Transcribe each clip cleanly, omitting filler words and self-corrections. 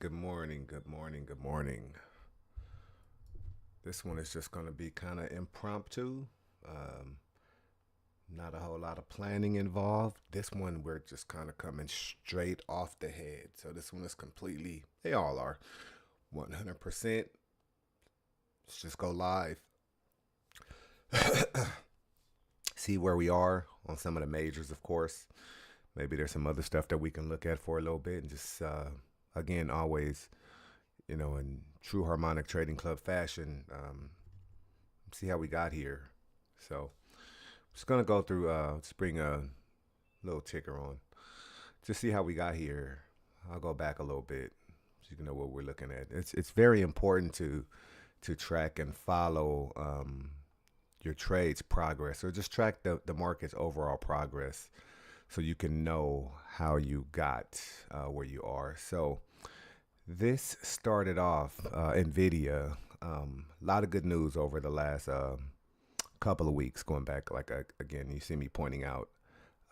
Good morning, good morning, good morning. This one is just going to be kind of impromptu. Um, Not a whole lot of planning involved. This one, we're just kind of coming straight off the head. So, this one is completely, they all are 100%. Let's just go live. See where we are on some of the majors, of course. Maybe there's some other stuff that we can look at for a little bit and just, again, always, in true harmonic trading club fashion, see how we got here. So, just gonna go through, just bring a little ticker on, just see how we got here. I'll go back a little bit so you can know what we're looking at. It's very important to track and follow your trade's progress, or just track the market's overall progress, so you can know how you got where you are. So this started off Nvidia. A lot of good news over the last couple of weeks, going back, like, again, you see me pointing out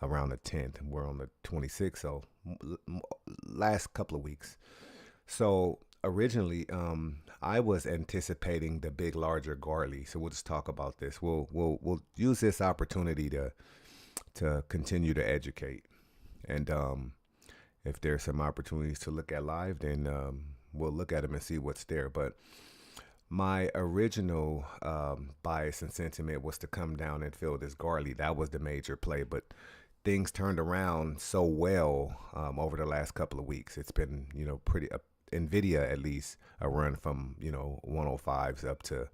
around the 10th, and we're on the 26th, so last couple of weeks. So originally, I was anticipating the big, larger Garley. So we'll just talk about this. We'll use this opportunity to continue to educate, and if there's some opportunities to look at live, then we'll look at them and see what's there. But my original bias and sentiment was to come down and fill this Garley. That was the major play, but things turned around so well over the last couple of weeks. It's been, pretty, Nvidia at least, a run from 105s up to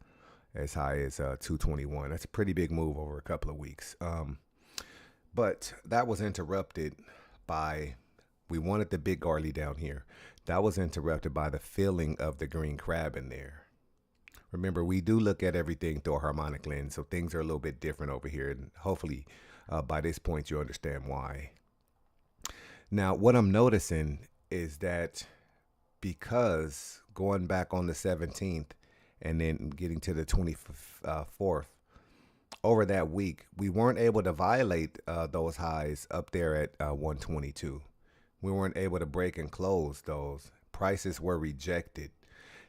as high as 221. That's a pretty big move over a couple of weeks. But that was interrupted by, we wanted the big Garley down here. That was interrupted by the filling of the green crab in there. Remember, we do look at everything through a harmonic lens, so things are a little bit different over here, and hopefully by this point you understand why. Now, what I'm noticing is that, because going back on the 17th and then getting to the 24th, over that week, we weren't able to violate those highs up there at 122. We weren't able to break and close those. Prices were rejected.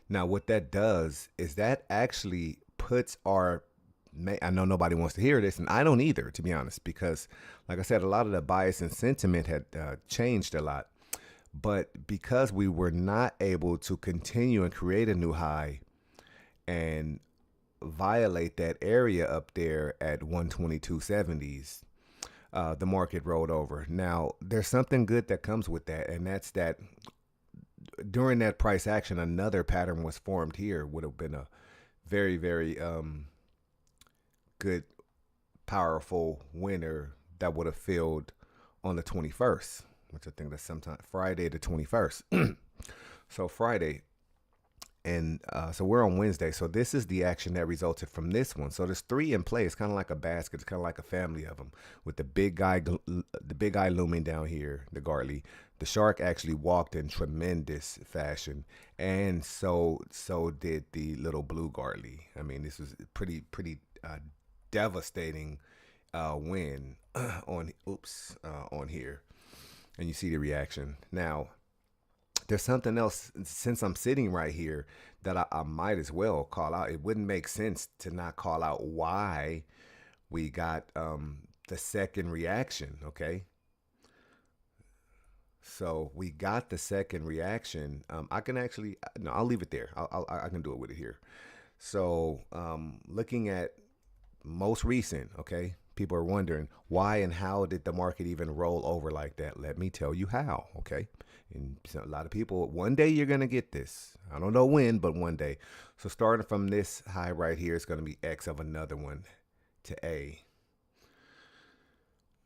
Now, what that does is that actually puts our, I know nobody wants to hear this, and I don't either, to be honest, because, like I said, a lot of the bias and sentiment had changed a lot. But because we were not able to continue and create a new high and violate that area up there at 122.70s, the market rolled over. Now, there's something good that comes with that, and that's that during that price action, another pattern was formed here. Would have been a very, very good, powerful winner that would have filled on the 21st, which I think that's sometime Friday the 21st. So Friday, and so we're on Wednesday. So this is the action that resulted from this one. So there's three in play. It's kind of like a basket. It's kind of like a family of them, with the big guy, looming down here, the Gartley. The shark actually walked in tremendous fashion, and so did the little blue Gartley. I mean, this was pretty devastating win on here, and you see the reaction now. There's something else, since I'm sitting right here, that I might as well call out. It wouldn't make sense to not call out why we got the second reaction. Okay, so we got the second reaction. I can actually, no, I'll leave it there. I can do it with it here. So looking at most recent, okay, people are wondering why and how did the market even roll over like that. Let me tell you how. Okay, and so a lot of people, one day you're gonna get this. I don't know when, but one day. So starting from this high right here, it's gonna be X of another one to A.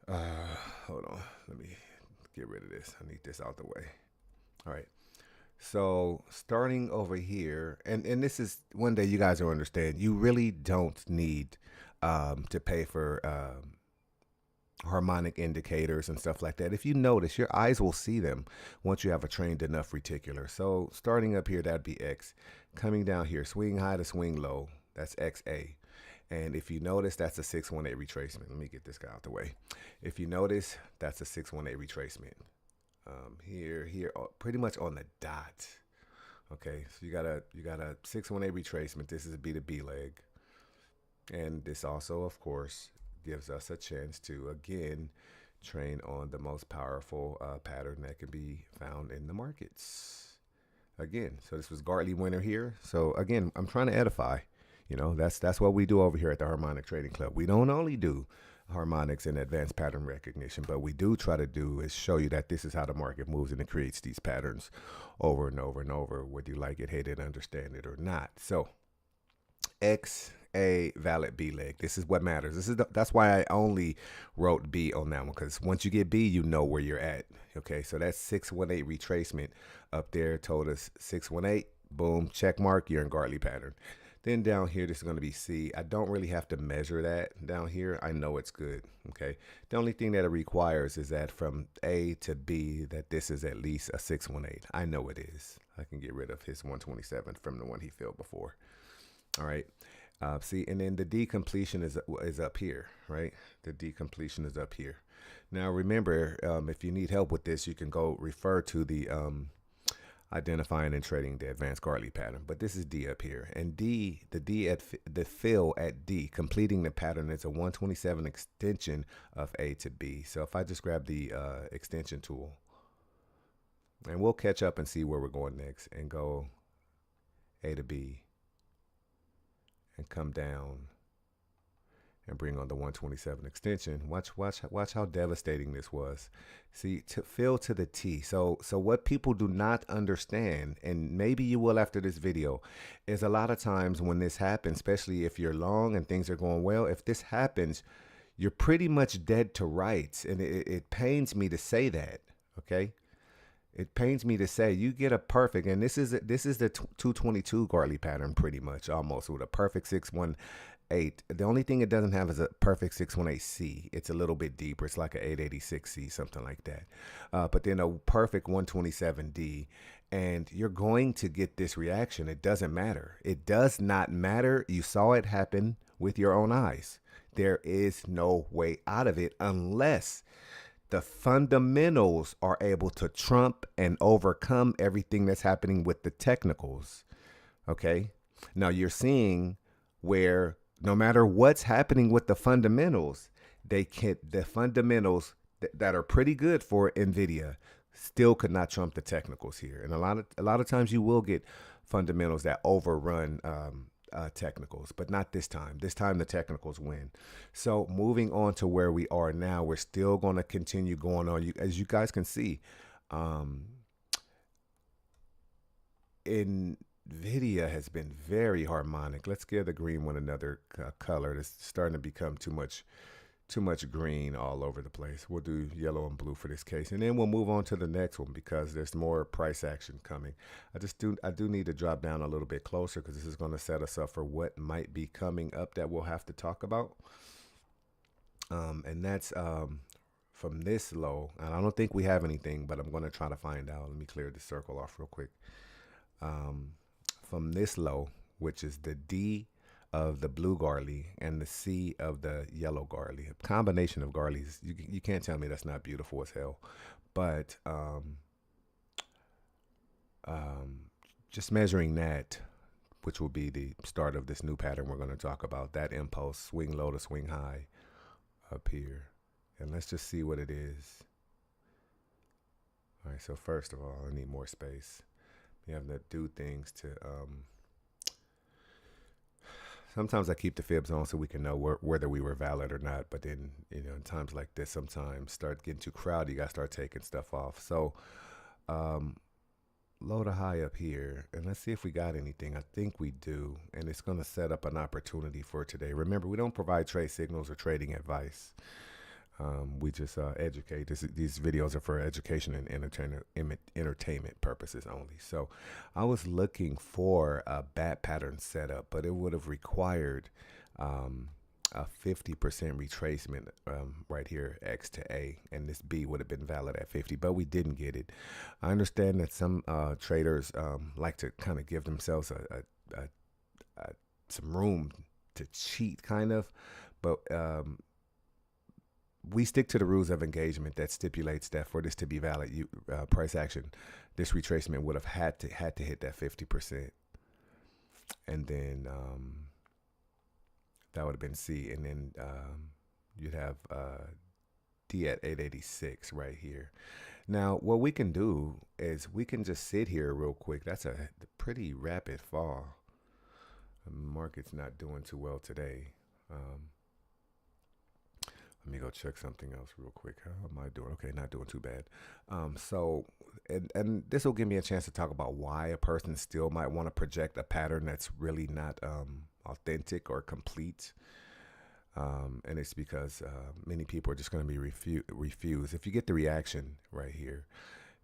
Hold on, let me get rid of this. I need this out the way. All right. So starting over here, and this is, one day you guys will understand, you really don't need to pay for harmonic indicators and stuff like that. If you notice, your eyes will see them once you have a trained enough reticular. So starting up here, that'd be X. Coming down here, swing high to swing low, that's XA. And if you notice, that's a 618 retracement. Let me get this guy out the way. If you notice, that's a 618 retracement. Here, pretty much on the dot. Okay, so you got a 618 retracement. This is a B to B leg, and this also, of course, gives us a chance to again train on the most powerful pattern that can be found in the markets. Again, so this was Gartley winner here. So again, I'm trying to edify. That's what we do over here at the Harmonic Trading Club. We don't only do harmonics and advanced pattern recognition, but we do try to do is show you that this is how the market moves and it creates these patterns over and over and over, whether you like it, hate it, understand it, or not. So X a valid B leg. This is what matters. That's why I only wrote B on that one, because once you get B, you know where you're at. Okay, so that's 618 retracement up there told us 618. Boom, check mark. You're in Gartley pattern. Then down here, this is going to be C. I don't really have to measure that down here. I know it's good. Okay, the only thing that it requires is that from A to B, that this is at least a 618. I know it is. I can get rid of his 127 from the one he filled before. All right. See, and then the D completion is up here, right? The D completion is up here. Now, remember, if you need help with this, you can go refer to the identifying and trading the advanced Gartley pattern. But this is D up here. And D, the fill at D, completing the pattern is a 127 extension of A to B. So if I just grab the extension tool, and we'll catch up and see where we're going next, and go A to B, and come down and bring on the 127 extension. Watch how devastating this was. See, to fill to the T. So what people do not understand, and maybe you will after this video, is a lot of times when this happens, especially if you're long and things are going well, if this happens, you're pretty much dead to rights. And it pains me to say that, okay? It pains me to say you get a perfect, and this is the 222 Gartley pattern pretty much, almost, with a perfect 618. The only thing it doesn't have is a perfect 618C. It's a little bit deeper. It's like an 886C, something like that. But then a perfect 127D, and you're going to get this reaction. It doesn't matter. It does not matter. You saw it happen with your own eyes. There is no way out of it unless the fundamentals are able to trump and overcome everything that's happening with the technicals. Okay. Now you're seeing where no matter what's happening with the fundamentals, the fundamentals that are pretty good for NVIDIA still could not trump the technicals here. And a lot of times you will get fundamentals that overrun technicals, but not this time. This time the technicals win. So moving on to where we are now, we're still going to continue going on. As you guys can see, NVIDIA has been very harmonic. Let's give the green one another color. It's starting to become too much green all over the place. We'll do yellow and blue for this case, and then we'll move on to the next one because there's more price action coming. I do need to drop down a little bit closer because this is going to set us up for what might be coming up that we'll have to talk about. And that's from this low, and I don't think we have anything, but I'm going to try to find out. Let me clear this circle off real quick. From this low, which is the D of the blue Gartley and the C of the yellow Gartley, a combination of Gartleys. You can't tell me that's not beautiful as hell. But just measuring that, which will be the start of this new pattern we're going to talk about, that impulse, swing low to swing high up here. And let's just see what it is. All right, so first of all, I need more space. You have to do things to sometimes I keep the fibs on so we can know whether we were valid or not. But then, in times like this, sometimes start getting too crowded. You got to start taking stuff off. So low to high up here. And let's see if we got anything. I think we do. And it's going to set up an opportunity for today. Remember, we don't provide trade signals or trading advice. We just educate. These videos are for education and entertainment purposes only. So I was looking for a bat pattern setup, but it would have required a 50% retracement right here, X to A, and this B would have been valid at 50, but we didn't get it. I understand that some traders like to kind of give themselves some room to cheat, kind of, but we stick to the rules of engagement that stipulates that for this to be valid, price action, this retracement would have had to hit that 50%, and then that would have been C, and then you'd have D at 886 right here. Now, what we can do is we can just sit here real quick. That's a pretty rapid fall. The market's not doing too well today. Let me go check something else real quick. How am I doing? Okay, not doing too bad. And this will give me a chance to talk about why a person still might want to project a pattern that's really not authentic or complete. And it's because many people are just going to be refused. If you get the reaction right here,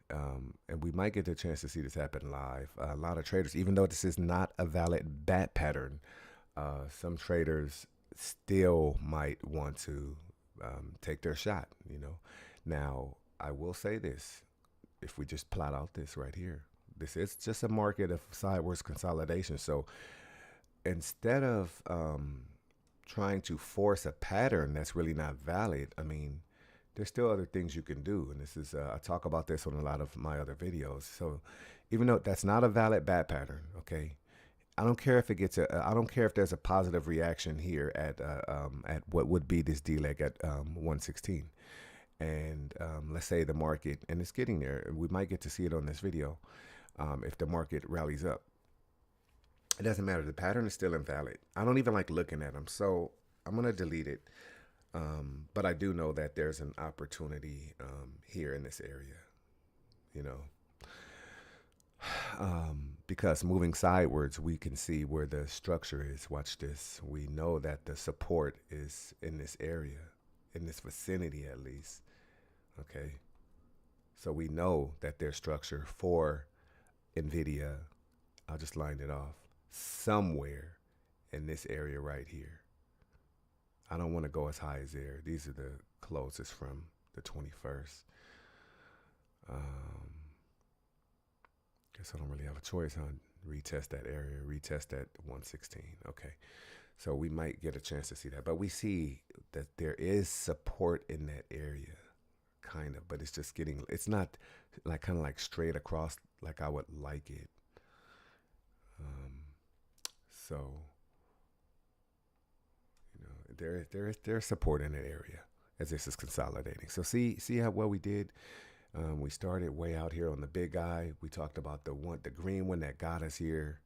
and we might get the chance to see this happen live. A lot of traders, even though this is not a valid bat pattern, some traders still might want to take their shot. Now I will say this: if we just plot out this right here, this is just a market of sideways consolidation. So instead of trying to force a pattern that's really not valid, I mean, there's still other things you can do. And this is, I talk about this on a lot of my other videos. So even though that's not a valid bat pattern, okay, I don't care if it gets I don't care if there's a positive reaction here at what would be this D leg at 116. And let's say the market, and it's getting there, we might get to see it on this video, if the market rallies up. It doesn't matter. The pattern is still invalid. I don't even like looking at them, so I'm going to delete it. But I do know that there's an opportunity here in this area, because moving sidewards, we can see where the structure is. Watch this. We know that the support is in this area, in this vicinity at least. Okay. So we know that there's structure for NVIDIA. I'll just line it off somewhere in this area right here. I don't want to go as high as there. These are the closest from the 21st. Guess I don't really have a choice, huh? Retest that area, retest that 116. Okay. So we might get a chance to see that. But we see that there is support in that area, kind of. But it's just it's not like kind of like straight across like I would like it. So, there's support in that area as this is consolidating. So see how well we did. We started way out here on the big guy. We talked about the green one that got us here,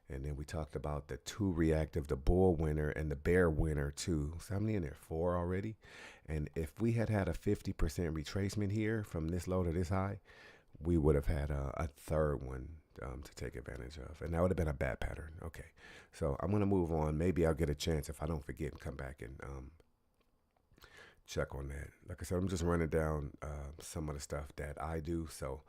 and then we talked about the two reactive, the bull winner and the bear winner too. So how many in there? 4 already. And if we had a 50% retracement here from this low to this high, we would have had a third one to take advantage of, and that would have been a bad pattern. Okay, so I'm gonna move on. Maybe I'll get a chance if I don't forget and come back and check on that. Like I said, I'm just running down some of the stuff that I do, so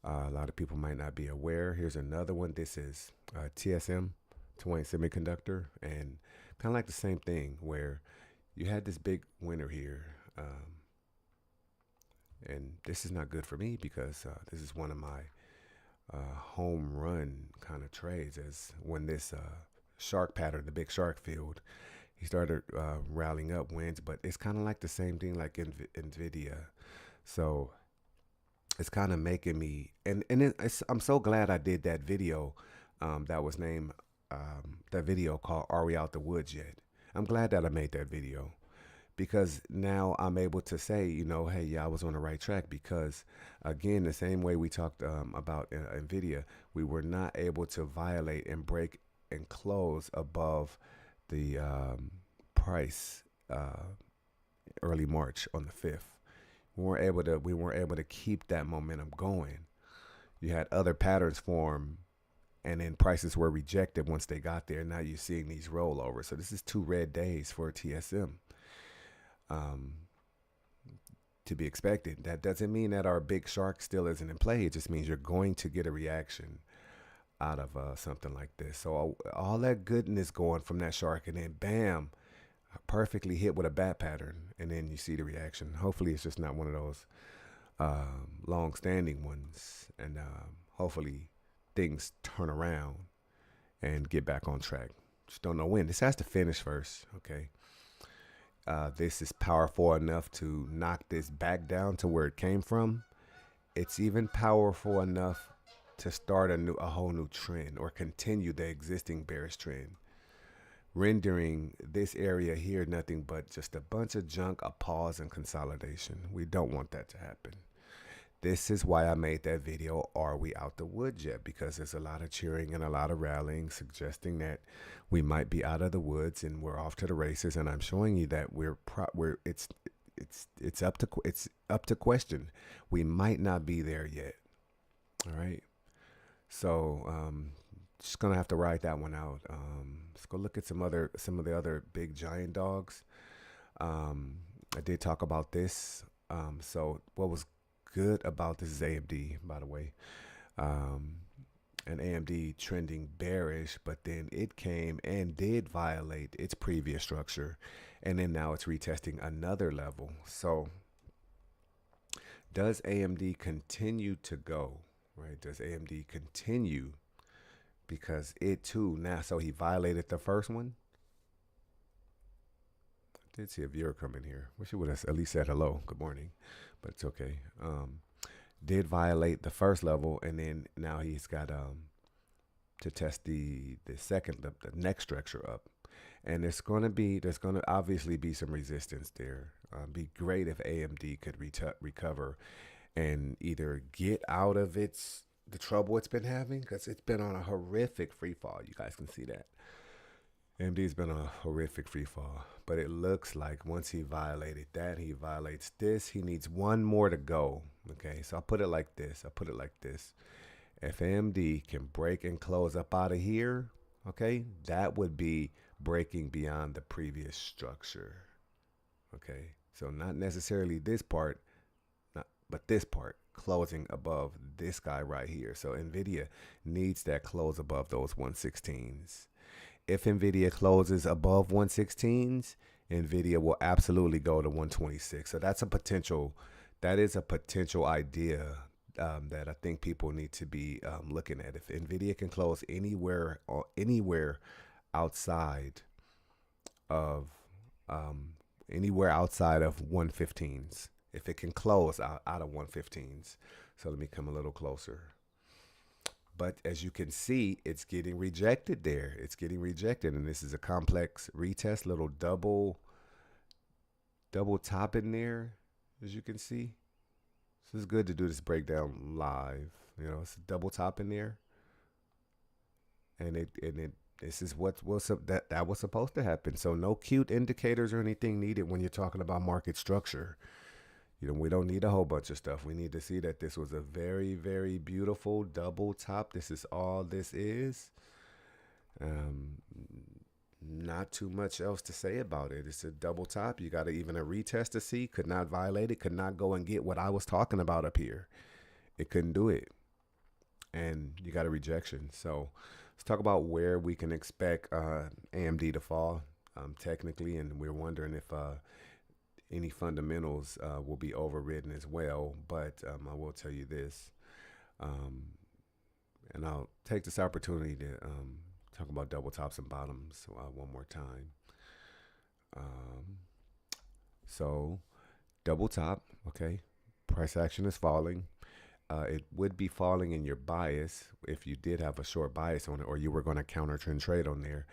a lot of people might not be aware. Here's another one. This is TSM, Twain Semiconductor, and kind of like the same thing where you had this big winner here, and this is not good for me because this is one of my home run kind of trades. As when this shark pattern, the big shark field, he started rallying up wins, but it's kind of like the same thing like NVIDIA. So it's kind of making me, and I'm so glad I did that video that was named, that video called Are We Out the Woods Yet? I'm glad that I made that video, because now I'm able to say, hey, yeah, I was on the right track. Because again, the same way we talked about NVIDIA, we were not able to violate and break and close above the price early March on the 5th. We weren't able to keep that momentum going. You had other patterns form, and then prices were rejected once they got there. Now you're seeing these rollovers. So this is 2 red days for TSM. To be expected. That doesn't mean that our big shark still isn't in play. It just means you're going to get a reaction out of something like this. So all that goodness going from that shark, and then bam, perfectly hit with a bat pattern, and then you see the reaction. Hopefully it's just not one of those long-standing ones, and hopefully things turn around and get back on track. Just don't know when. This has to finish first, okay? this is powerful enough to knock this back down to where it came from. It's even powerful enough to start a whole new trend or continue the existing bearish trend, rendering this area here nothing but just a bunch of junk, a pause, and consolidation. We don't want that to happen. This is why I made that video, Are We Out the Woods Yet? Because there's a lot of cheering and a lot of rallying suggesting that we might be out of the woods and we're off to the races. And I'm showing you that it's up to question. We might not be there yet. All right. So just gonna have to ride that one out. Let's go look at some of the other big giant dogs. I did talk about this. So what was good about this is AMD, by the way. And AMD trending bearish, but then it came and did violate its previous structure, and then now it's retesting another level. So does AMD continue to go, right? Does AMD continue? Because it too now, so he violated the first one. I did see a viewer come in here. Wish he would have at least said hello, good morning, but it's okay. Did violate the first level, and then now he's got to test the next structure up, and there's gonna obviously be some resistance there. Be great if AMD could recover and either get out of the trouble it's been having, because it's been on a horrific free fall. You guys can see that AMD's been on a horrific free fall, but it looks like once he violated that, he violates this. He needs one more to go. Okay, so I'll put it like this. If AMD can break and close up out of here, okay, that would be breaking beyond the previous structure. Okay, so not necessarily this part, but this part closing above this guy right here. So NVIDIA needs that close above those 116s. If NVIDIA closes above 116s, NVIDIA will absolutely go to 126. So that is a potential idea that I think people need to be looking at. If NVIDIA can close anywhere outside of 115s, if it can close out of 115s. So let me come a little closer. But as you can see, it's getting rejected there. It's getting rejected, and this is a complex retest, little double top in there, as you can see. So it's good to do this breakdown live. You know, it's a double top in there, and this is that was supposed to happen. So no cute indicators or anything needed when you're talking about market structure. You know, we don't need a whole bunch of stuff. We need to see that this was a very, very beautiful double top. This is all this is. Not too much else to say about it. It's a double top. You got even a retest to see. Could not violate it. Could not go and get what I was talking about up here. It couldn't do it. And you got a rejection. So let's talk about where we can expect AMD to fall technically. And we're wondering if any fundamentals will be overridden as well. But I will tell you this, and I'll take this opportunity to talk about double tops and bottoms one more time. So double top, okay, price action is falling. It would be falling in your bias if you did have a short bias on it, or you were going to counter trend trade on there.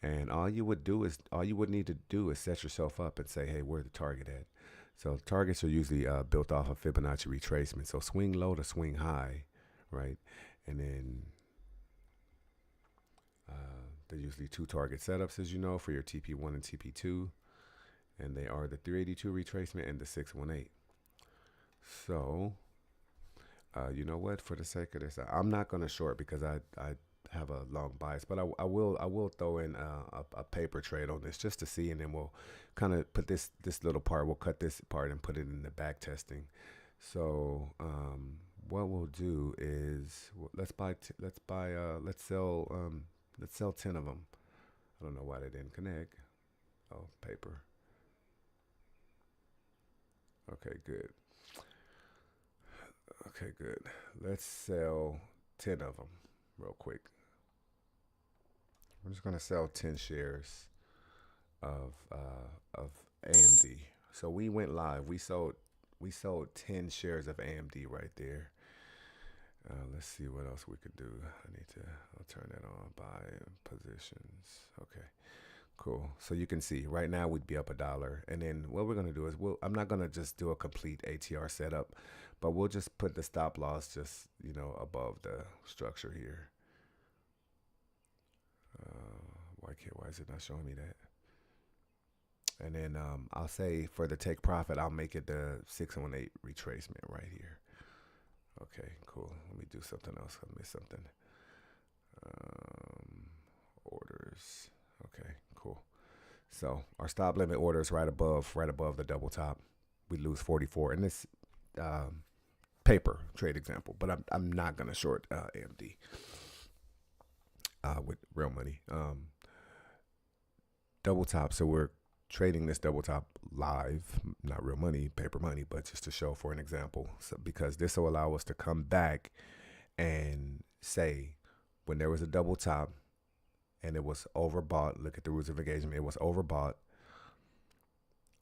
And all you would need to do is set yourself up and say, hey, where's the target at? So targets are usually built off of Fibonacci retracement. So swing low to swing high, right? And then they're usually two target setups, as you know, for your TP1 and TP2. And they are the 382 retracement and the 618. So, you know what? For the sake of this, I'm not going to short because I have a long bias, but I will throw in a paper trade on this just to see, and then we'll kind of put this little part, we'll cut this part and put it in the back testing. So what we'll do is let's sell 10 of them. I don't know why they didn't connect. Oh, paper. Okay, good. Okay, good. Let's sell 10 of them real quick. I'm just going to sell 10 shares of AMD. So we went live. We sold 10 shares of AMD right there. Let's see what else we could do. I'll turn that on. Buy positions. Okay, cool. So you can see right now we'd be up $1. And then what we're gonna do is I'm not gonna just do a complete ATR setup, but we'll just put the stop loss just, above the structure here. Why is it not showing me that? And then I'll say for the take profit, I'll make it the 618 retracement right here. Okay, cool. Let me do something else. I missed something. Orders. Okay, cool. So our stop limit order is right above the double top. We lose 44 in this paper trade example, but I'm not gonna short AMD with real money. Double top. So we're trading this double top live, not real money, paper money, but just to show for an example. So because this will allow us to come back and say when there was a double top and it was overbought, look at the rules of engagement, it was overbought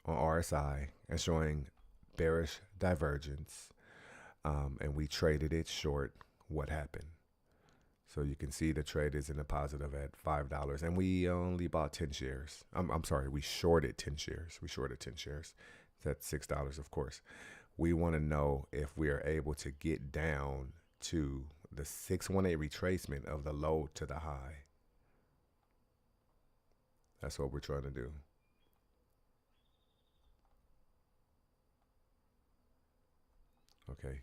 on RSI and showing bearish divergence, and we traded it short. What happened? So you can see the trade is in the positive at $5, and we only bought 10 shares. I'm sorry, we shorted 10 shares. It's at $6, of course. We want to know if we are able to get down to the 618 retracement of the low to the high. That's what we're trying to do. Okay,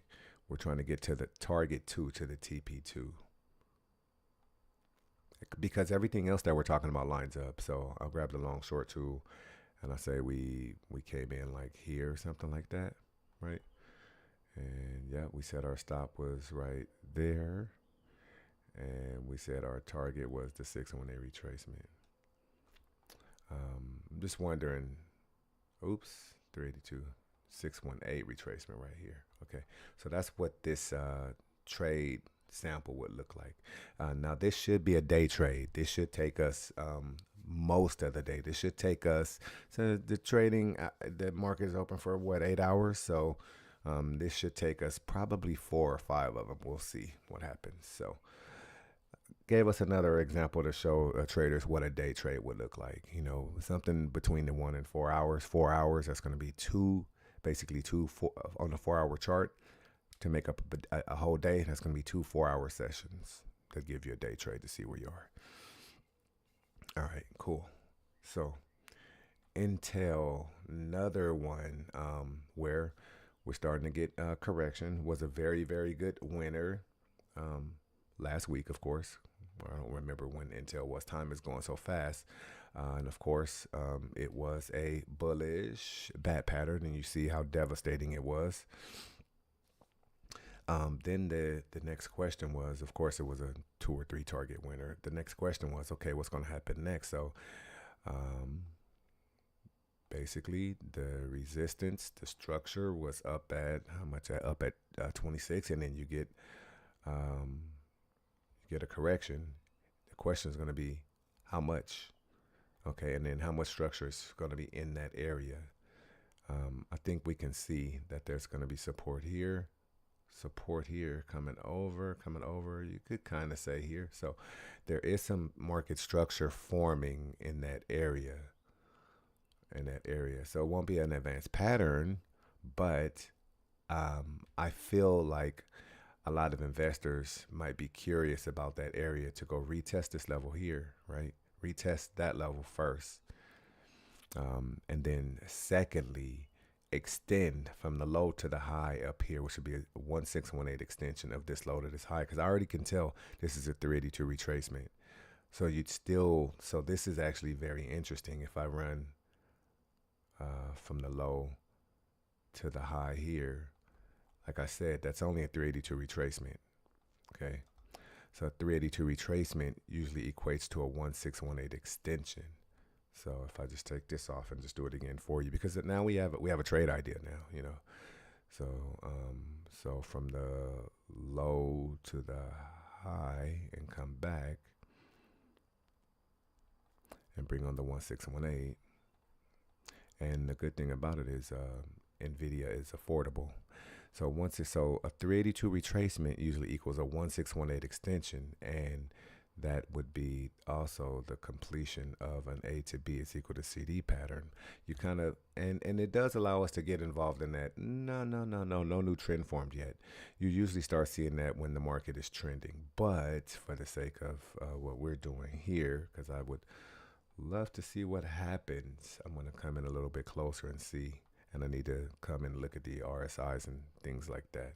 we're trying to get to the target 2, to the TP2. Because everything else that we're talking about lines up. So I'll grab the long short tool and I say we came in like here or something like that, right? And yeah, we said our stop was right there, and we said our target was the 618 retracement. I'm just wondering, oops, 382, 618 retracement right here. Okay, so that's what this trade sample would look like. Now this should be a day trade. This should take us most of the day. This should take us, so the trading, the market is open for what, 8 hours? So this should take us probably 4 or 5 of them. We'll see what happens. So gave us another example to show traders what a day trade would look like. Something between the 1 and 4 hours. 4 hours, that's going to be basically two on the 4-hour chart. To make up a whole day, that's going to be 2 4-hour sessions that give you a day trade to see where you are. All right, cool. So Intel, another one where we're starting to get correction, was a very, very good winner last week, of course. I don't remember when Intel was. Time is going so fast. And of course, it was a bullish bat pattern, and you see how devastating it was. Then the next question was, of course, it was a 2 or 3 target winner. The next question was, okay, what's going to happen next? So basically, the resistance, the structure was up at how much? Up at 26, and then you get a correction. The question is going to be how much, okay, and then how much structure is going to be in that area. I think we can see that there's going to be support here, coming over. You could kind of say here. So there is some market structure forming in that area. So it won't be an advanced pattern, but I feel like a lot of investors might be curious about that area to go retest this level here, right? Retest that level first. And then secondly, extend from the low to the high up here, which would be a 1618 extension of this low to this high, because I already can tell this is a 382 retracement. So so this is actually very interesting. If I run from the low to the high here, like I said, that's only a 382 retracement. Okay, so a 382 retracement usually equates to a 1618 extension. So if I just take this off and just do it again for you, because now we have a trade idea now, So so from the low to the high and come back and bring on the 1618, And the good thing about it is NVIDIA is affordable. So a 382 retracement usually equals a 1618 extension, and that would be also the completion of an A to B is equal to CD pattern. You kind of and it does allow us to get involved in that. No new trend formed yet. You usually start seeing that when the market is trending. But for the sake of what we're doing here, because I would love to see what happens, I'm going to come in a little bit closer and see. And I need to come and look at the RSIs and things like that.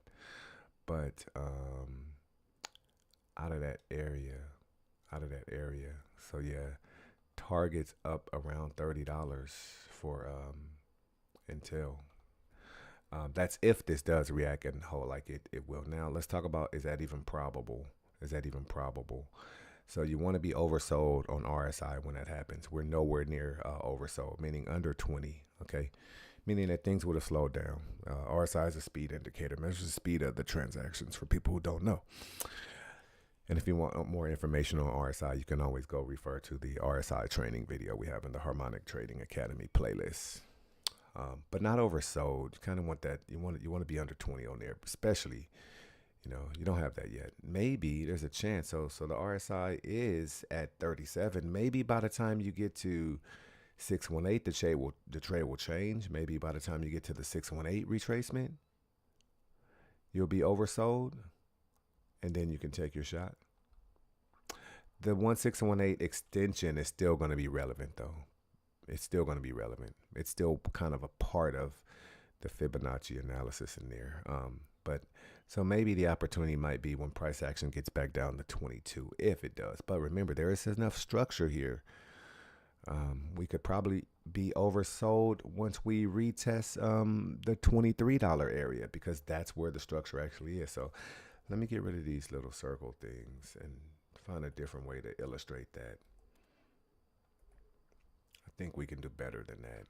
But out of that area, out of that area. So yeah, targets up around $30 for Intel. That's if this does react and hold like it will. Now let's talk about, is that even probable? Is that even probable? So you want to be oversold on RSI when that happens. We're nowhere near oversold, meaning under 20. Okay, meaning that things would have slowed down. RSI is a speed indicator, measures the speed of the transactions for people who don't know. And if you want more information on RSI, you can always go refer to the RSI training video we have in the Harmonic Trading Academy playlist. But not oversold. You kind of want that. You want to be under 20 on there, especially, you don't have that yet. Maybe there's a chance. So the RSI is at 37. Maybe by the time you get to 618, the trade will change. Maybe by the time you get to the 618 retracement, you'll be oversold, and then you can take your shot. The 1618 extension is still going to be relevant, though. It's still going to be relevant. It's still kind of a part of the Fibonacci analysis in there. But so maybe the opportunity might be when price action gets back down to 22, if it does. But remember, there is enough structure here. We could probably be oversold once we retest the $23 area, because that's where the structure actually is. So let me get rid of these little circle things and find a different way to illustrate that. I think we can do better than that.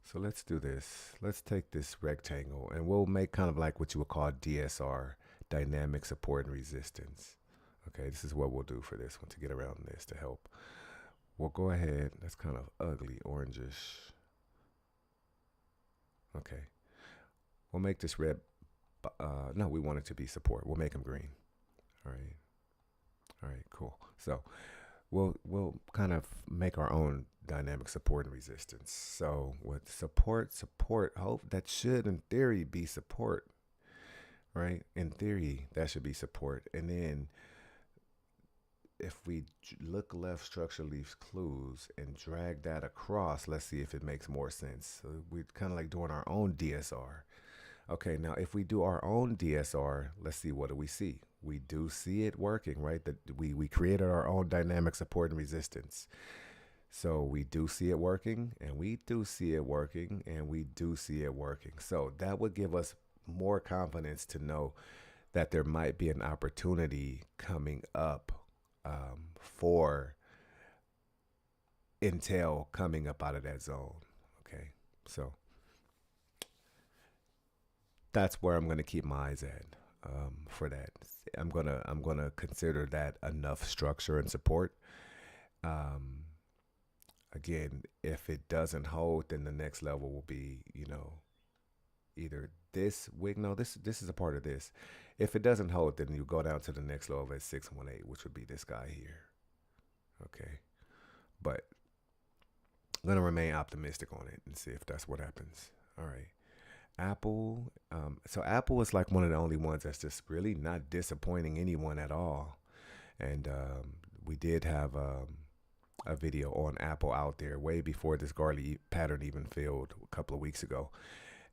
So let's do this. Let's take this rectangle and we'll make kind of like what you would call DSR, dynamic support and resistance. Okay, this is what we'll do for this one to get around this to help. We'll go ahead. That's kind of ugly, orangish. Okay. We'll make this red. No, we want it to be support. We'll make them green. All right. All right, cool. So we'll kind of make our own dynamic support and resistance. So with support, hope that should in theory be support, right? In theory, that should be support. And then if we look left, structure leaves clues and drag that across, let's see if it makes more sense. So we're kind of like doing our own DSR. Okay, now if we do our own DSR, let's see, what do we see? We do see it working, right? That we created our own dynamic support and resistance. So we do see it working, and we do see it working, and we do see it working. So that would give us more confidence to know that there might be an opportunity coming up for Intel coming up out of that zone. Okay, so that's where I'm going to keep my eyes at for that. I'm gonna consider that enough structure and support. Again, if it doesn't hold, then the next level will be, either this wick. No, this is a part of this. If it doesn't hold, then you go down to the next level at 618, which would be this guy here. Okay, but I'm gonna remain optimistic on it and see if that's what happens. All right. Apple. So Apple is like one of the only ones that's just really not disappointing anyone at all. And we did have a video on Apple out there way before this Garley pattern even filled a couple of weeks ago.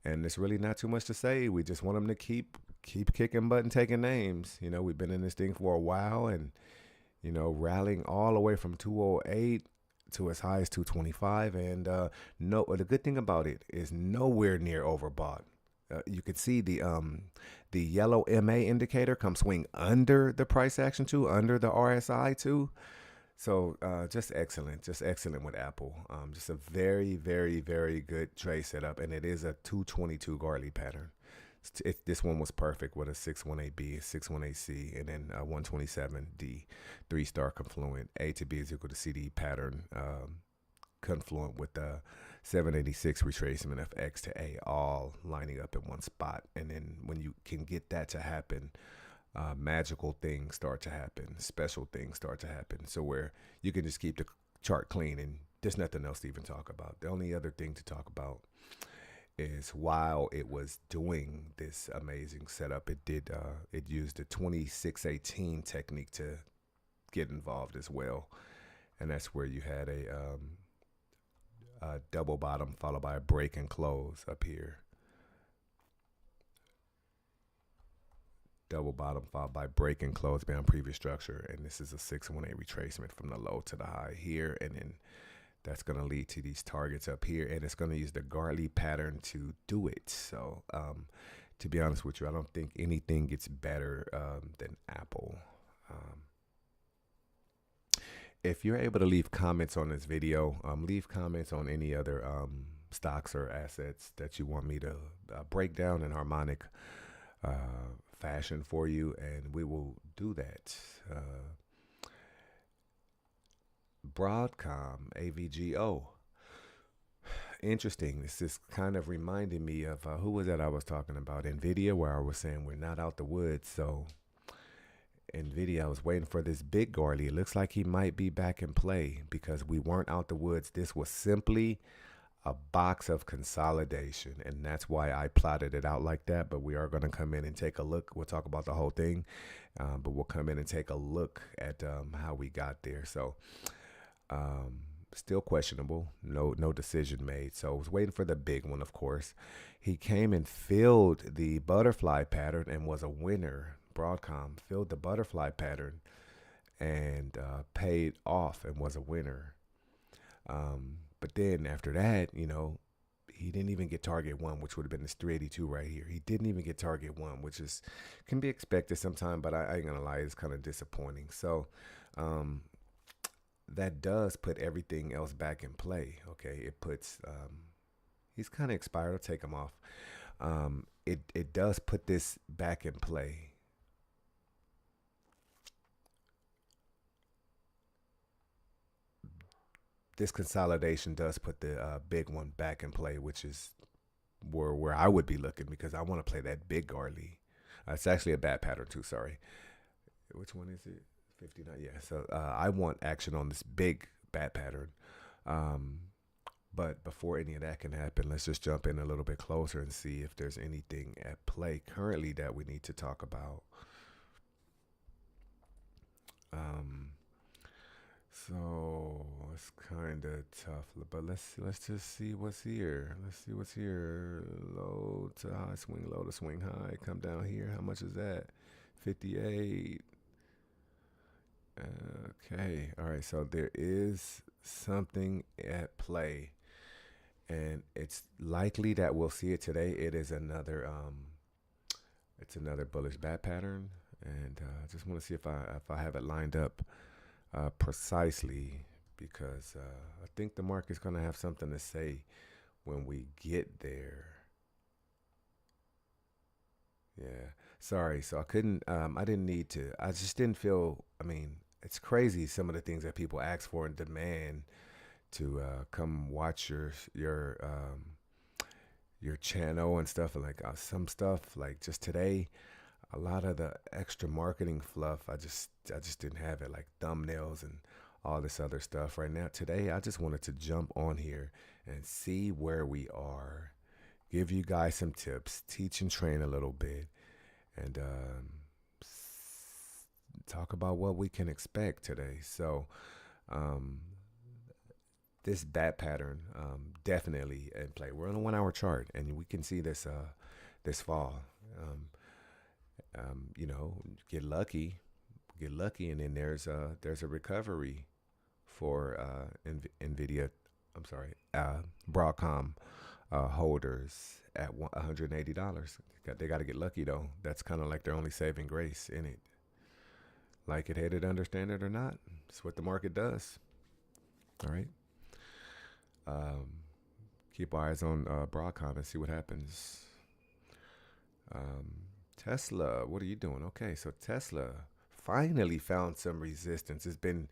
And it's really not too much to say. We just want them to keep kicking butt and taking names. We've been in this thing for a while, and rallying all the way from 208 to as high as 225. And the good thing about it is nowhere near overbought. You could see the yellow MA indicator come swing under the price action too, under the RSI too. So just excellent with Apple. Just a very, very, very good trade setup, and it is a 222 Garley pattern. This one was perfect with a 618B, 618C, and then a 127D, 3-star confluent. A to B is equal to CD pattern, confluent with the 786 retracement of X to A all lining up in one spot. And then when you can get that to happen, magical things start to happen, special things start to happen. So where you can just keep the chart clean and there's nothing else to even talk about. The only other thing to talk about is while it was doing this amazing setup, it used the 2618 technique to get involved as well. And that's where you had a double bottom followed by a break and close up here. Double bottom followed by break and close beyond previous structure. And this is a 618 retracement from the low to the high here. And then that's going to lead to these targets up here. And it's going to use the Gartley pattern to do it. So to be honest with you, I don't think anything gets better than Apple. If you're able to leave comments on this video, leave comments on any other stocks or assets that you want me to break down in harmonic fashion for you, and we will do that. Broadcom, AVGO. Interesting. This is kind of reminding me of who was that I was talking about? NVIDIA, where I was saying we're not out the woods. So NVIDIA, I was waiting for this big Gartley. It looks like he might be back in play because we weren't out the woods. This was simply a box of consolidation, and that's why I plotted it out like that. But we are going to come in and take a look. We'll talk about the whole thing, but we'll come in and take a look at how we got there. So still questionable. No decision made. So I was waiting for the big one, of course. He came and filled the butterfly pattern and was a winner. Broadcom filled the butterfly pattern and paid off and was a winner. But then after that, he didn't even get target one, which would have been this 382 right here. He didn't even get target one, which can be expected sometime, but I ain't gonna lie, it's kind of disappointing. So that does put everything else back in play. Okay, it puts he's kind of expired. I'll take him off. It does put this back in play. This consolidation does put the big one back in play, which is where I would be looking because I want to play that big Gartley. It's actually a bad pattern too. Sorry. Which one is it? 59. Yeah. So I want action on this big bat pattern. But before any of that can happen, let's just jump in a little bit closer and see if there's anything at play currently that we need to talk about. So it's kind of tough, but let's just see what's here. Let's see what's here. Low to high, swing low to swing high. Come down here. How much is that? 58. Okay. All right. So there is something at play, and it's likely that we'll see it today. It is another it's another bullish bat pattern, and I just want to see if I have it lined up precisely, because I think the market's going to have something to say when we get there. Yeah, sorry. So I couldn't, I didn't need to, I just didn't feel, it's crazy some of the things that people ask for and demand to come watch your channel and stuff, and like some stuff like just today. A lot of the extra marketing fluff, I just didn't have it, like thumbnails and all this other stuff. Right now, today, I just wanted to jump on here and see where we are, give you guys some tips, teach and train a little bit, and talk about what we can expect today. So this bat pattern definitely in play. We're on a 1 hour chart, and we can see this fall. Get lucky, and then there's a recovery for NVIDIA. Broadcom holders at $180. They got to get lucky though. That's kind of like their only saving grace in it. Like it, hate it, understand it or not, it's what the market does. All right. Keep our eyes on Broadcom and see what happens. Tesla, what are you doing? Okay, so Tesla finally found some resistance. It's been,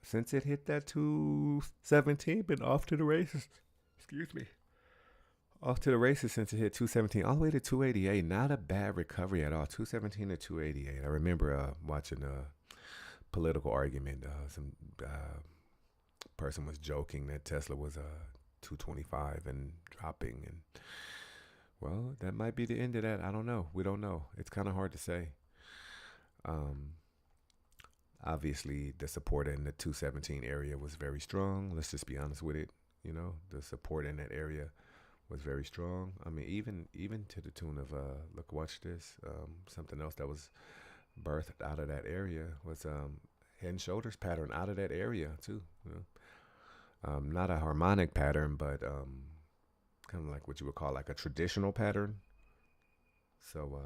since it hit that 217, been off to the races. Excuse me. Off to the races since it hit 217 all the way to 288. Not a bad recovery at all. 217 to 288. I remember watching a political argument. Some person was joking that Tesla was 225 and dropping. And, well, that might be the end of that. I don't know. We don't know. It's kind of hard to say. Obviously, the support in the 217 area was very strong. Let's just be honest with it. You know, the support in that area was very strong. I mean, even to the tune of look, watch this. Something else that was birthed out of that area was head and shoulders pattern out of that area too. You know? Not a harmonic pattern, but kind of like what you would call like a traditional pattern. So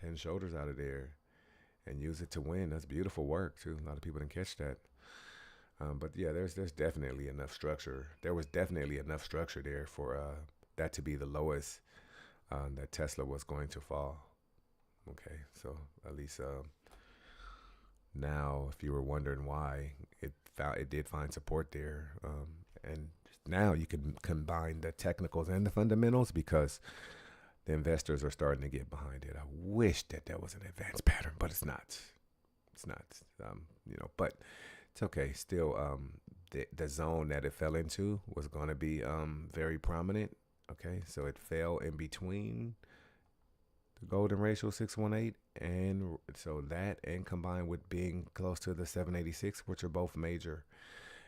head and shoulders out of there and use it to win. That's beautiful work too. A lot of people didn't catch that. But yeah, there's definitely enough structure. There was definitely enough structure there for that to be the lowest that Tesla was going to fall. Okay, so at least now, if you were wondering why, it did find support there, and now you can combine the technicals and the fundamentals because the investors are starting to get behind it. I wish that was an advanced pattern, but it's not. It's not. But it's okay. Still, the zone that it fell into was going to be very prominent. Okay, so it fell in between the golden ratio 618, and so that, and combined with being close to the 786, which are both major,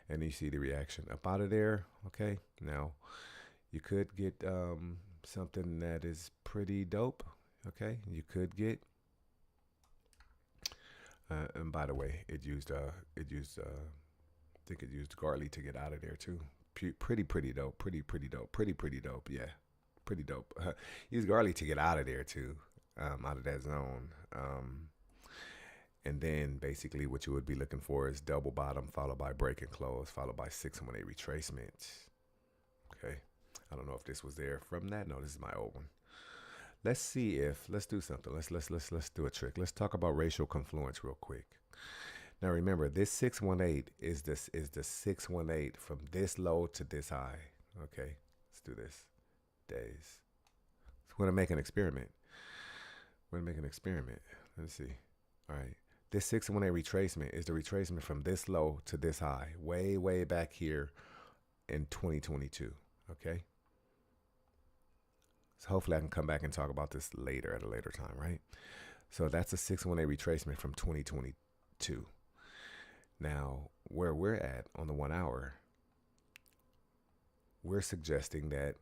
and you see the reaction up out of there. Okay, now you could get something that is pretty dope. Okay, you could get and by the way, it used I think it used Gartley to get out of there too. Pretty dope. Pretty dope. Yeah, pretty dope. Use Gartley to get out of there too, out of that zone. And then basically what you would be looking for is double bottom followed by break and close followed by 618 retracement. Okay, I don't know if this was there from that. No, this is my old one. Let's do something. Let's do a trick. Let's talk about racial confluence real quick. Now remember, this 618 is the 618 from this low to this high. Okay, let's do this. Days. So we're gonna make an experiment. Let me see. All right. This 618 retracement is the retracement from this low to this high, way back here in 2022. Okay. So hopefully I can come back and talk about this later at a later time, right? So that's a 618 retracement from 2022. Now, where we're at on the 1 hour, we're suggesting that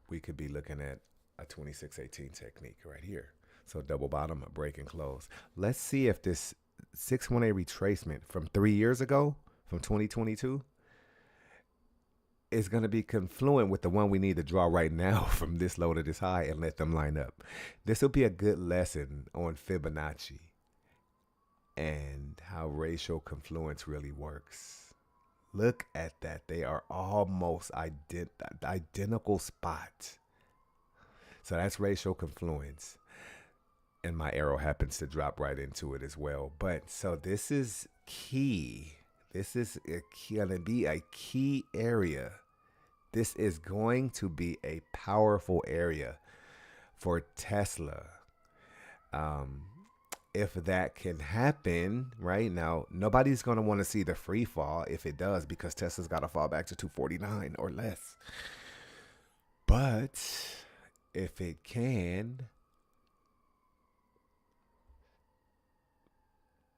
we could be looking at a 2618 technique right here. So double bottom, a break and close. Let's see if this 618 retracement from 3 years ago, from 2022, is going to be confluent with the one we need to draw right now from this low to this high and let them line up. This will be a good lesson on Fibonacci and how racial confluence really works. Look at that. They are almost identical spots. So that's racial confluence. And my arrow happens to drop right into it as well. But so this is key. This is going to be a key area. This is going to be a powerful area for Tesla. If that can happen right now, nobody's going to want to see the free fall if it does, because Tesla's got to fall back to 249 or less. But if it can,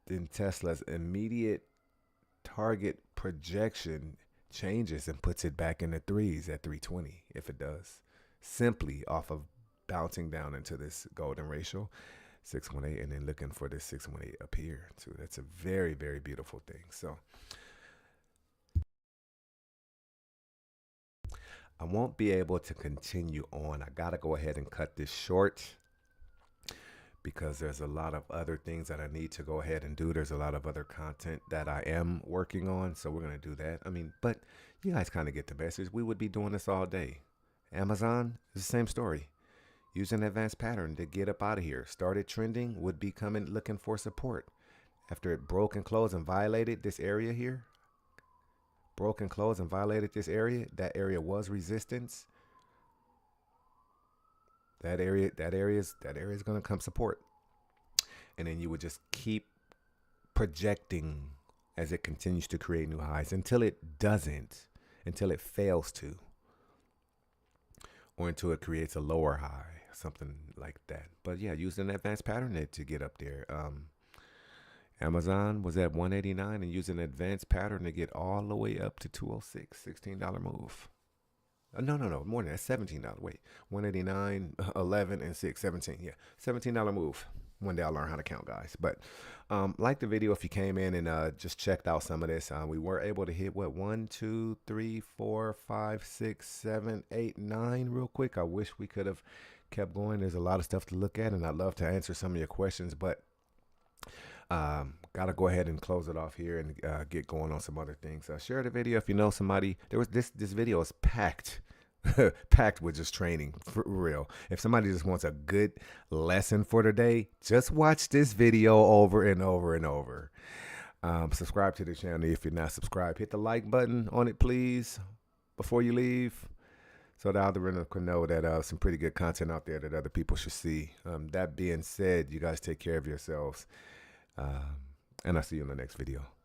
then Tesla's immediate target projection changes and puts it back in the threes at 320 if it does, simply off of bouncing down into this golden ratio 618 and then looking for this 618 up here too. That's a very, very beautiful thing. So I won't be able to continue on. I gotta go ahead and cut this short because there's a lot of other things that I need to go ahead and do. There's a lot of other content that I am working on, so we're going to do that. I mean, but you guys kind of get the message. We would be doing this all day. Amazon is the same story. Use an advanced pattern to get up out of here. Started trending, would be coming looking for support. After it broke and closed and violated this area here, broke and closed and violated this area, that area was resistance. That area is going to come support. And then you would just keep projecting as it continues to create new highs until it doesn't, until it fails to, or until it creates a lower high, something like that. But yeah, using an advanced pattern to get up there. Amazon was at 189 and using an advanced pattern to get all the way up to 206, $16 move. No, more than that, $17. Wait, 189, 11, and 6, 17. Yeah, $17 move. One day I'll learn how to count, guys. But like the video if you came in and just checked out some of this. We were able to hit what, 1, 2, 3, 4, 5, 6, 7, 8, 9 real quick. I wish we could have kept going. There's a lot of stuff to look at, and I'd love to answer some of your questions, but gotta go ahead and close it off here and get going on some other things. Share the video if you know somebody. This video is packed packed with just training, for real. If somebody just wants a good lesson for today, just watch this video over and over and over. Subscribe to the channel if you're not subscribed. Hit the like button on it, please, before you leave, so the algorithm can know that some pretty good content out there that other people should see. That being said, you guys take care of yourselves. And I'll see you in the next video.